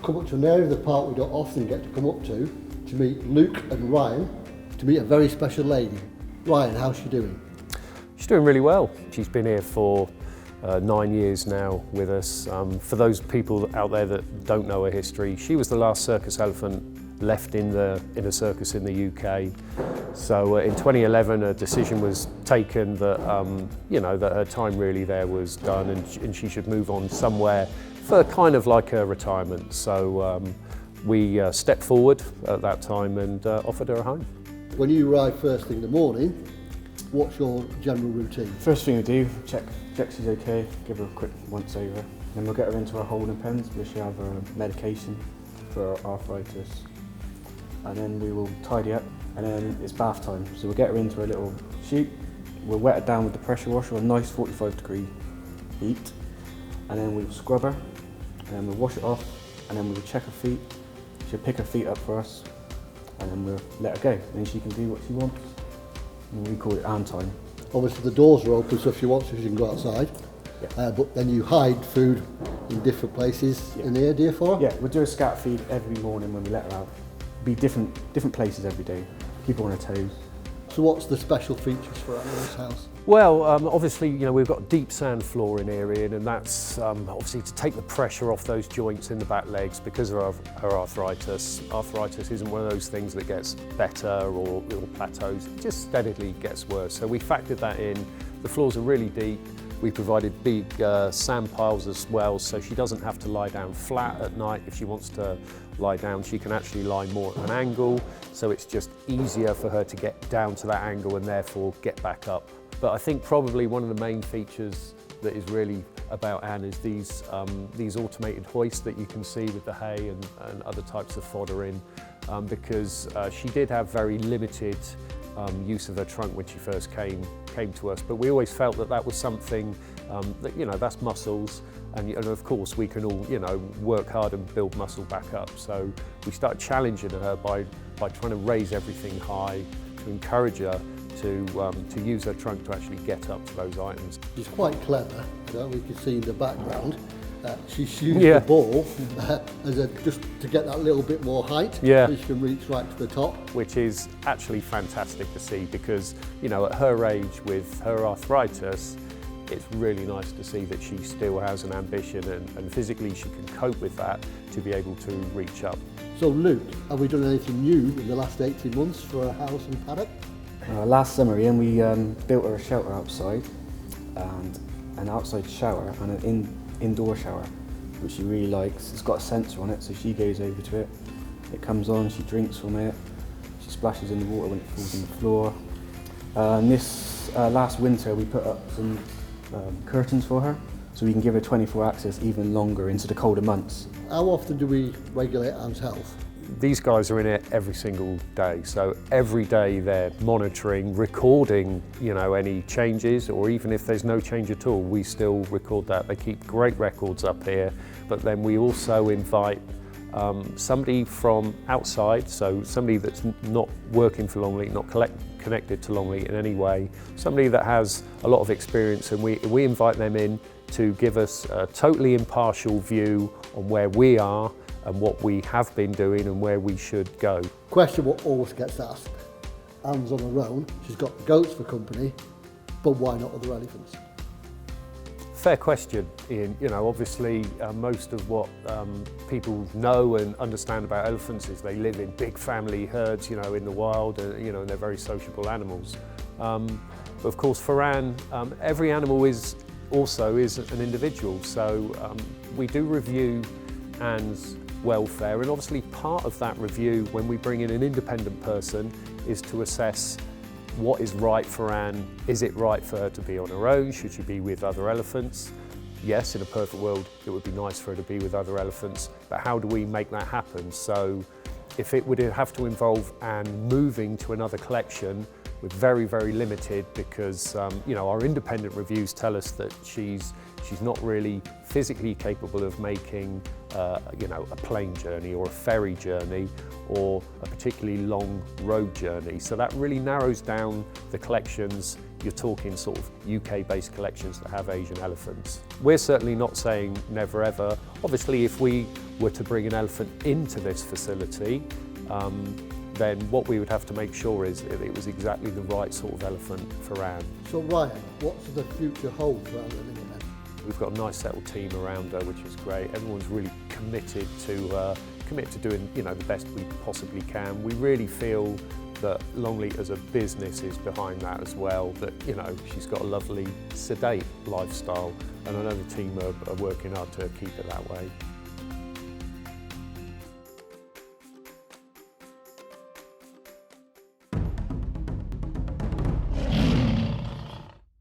come up to an area of the park we don't often get to come up to meet Luke and Ryan, to meet a very special lady. Ryan, how's she doing? She's doing really well. She's been here for 9 years now with us. For those people out there that don't know her history, she was the last circus elephant left in a circus in the UK. So in 2011 a decision was taken that that her time really there was done, and she should move on somewhere for kind of like a retirement. So we stepped forward at that time and offered her a home. When you arrive first thing in the morning, what's your general routine? First thing we do, check she's okay, give her a quick once over. Then we'll get her into our holding pens where she'll have her medication for her arthritis. And then we will tidy up, and then it's bath time. So we'll get her into a little chute, we'll wet her down with the pressure washer on a nice 45-degree heat, and then we'll scrub her, and then we'll wash it off, and then we'll check her feet. She'll pick her feet up for us, and then we'll let her go. Then she can do what she wants, and we call it arm time. Obviously the doors are open, so if she wants to, she can go outside. Yeah. But then you hide food in different places in here, do you, for her? Yeah, we'll do a scat feed every morning when we let her out. Be different places every day, keep her on her toes. So what's the special features for her in this house? Well, obviously, we've got deep sand floor in here, Ian, and that's obviously to take the pressure off those joints in the back legs because of her arthritis. Arthritis isn't one of those things that gets better or plateaus, it just steadily gets worse. So we factored that in. The floors are really deep. We provided big sand piles as well, so she doesn't have to lie down flat at night. If she wants to lie down, she can actually lie more at an angle, so it's just easier for her to get down to that angle and therefore get back up. But I think probably one of the main features that is really about Anne is these automated hoists that you can see with the hay and other types of fodder in, because she did have very limited use of her trunk when she first came to us, but we always felt that was something that that's muscles, and of course we can all work hard and build muscle back up. So we started challenging her by trying to raise everything high to encourage her to use her trunk to actually get up to those items. She's quite clever, we can see in the background. She's used the ball just to get that little bit more height, so she can reach right to the top. Which is actually fantastic to see because, at her age with her arthritis, it's really nice to see that she still has an ambition and physically she can cope with that to be able to reach up. So Luke, have we done anything new in the last 18 months for our house and paddock? Last summer, Ian, we built her a shelter outside, and an outside shower and an indoor shower, which she really likes. It's got a sensor on it, so she goes over to it. It comes on, she drinks from it, she splashes in the water when it falls on the floor. And this last winter we put up some curtains for her, so we can give her 24 access even longer into the colder months. How often do we regulate Anne's health? These guys are in it every single day, so every day they're monitoring, recording, any changes, or even if there's no change at all, we still record that. They keep great records up here, but then we also invite somebody from outside, so somebody that's not working for Longley, not connected to Longley in any way, somebody that has a lot of experience, and we invite them in to give us a totally impartial view on where we are and what we have been doing and where we should go. Question what always gets asked. Anne's on her own, she's got the goats for company, but why not other elephants? Fair question, Ian. Obviously most of what people know and understand about elephants is they live in big family herds, in the wild, and they're very sociable animals. But of course for Anne, every animal is an individual, so we do review Anne's welfare, and obviously part of that review when we bring in an independent person is to assess what is right for Anne. Is it right for her to be on her own? Should she be with other elephants? Yes, in a perfect world it would be nice for her to be with other elephants, but how do we make that happen? So if it would have to involve Anne moving to another collection, We're very, very limited because you know, our independent reviews tell us that she's not really physically capable of making you know, a plane journey or a ferry journey or a particularly long road journey. So that really narrows down the collections. You're talking sort of UK-based collections that have Asian elephants. We're certainly not saying never ever. Obviously, if we were to bring an elephant into this facility, then what we would have to make sure is that it was exactly the right sort of elephant for Anne. So Ryan, what's the future hold for Anne Living? We've got a nice settled team around her, which is great. Everyone's really committed to doing, you know, the best we possibly can. We really feel that Longleat as a business is behind that as well, that, you know, she's got a lovely sedate lifestyle, and I know the team are working hard to keep it that way.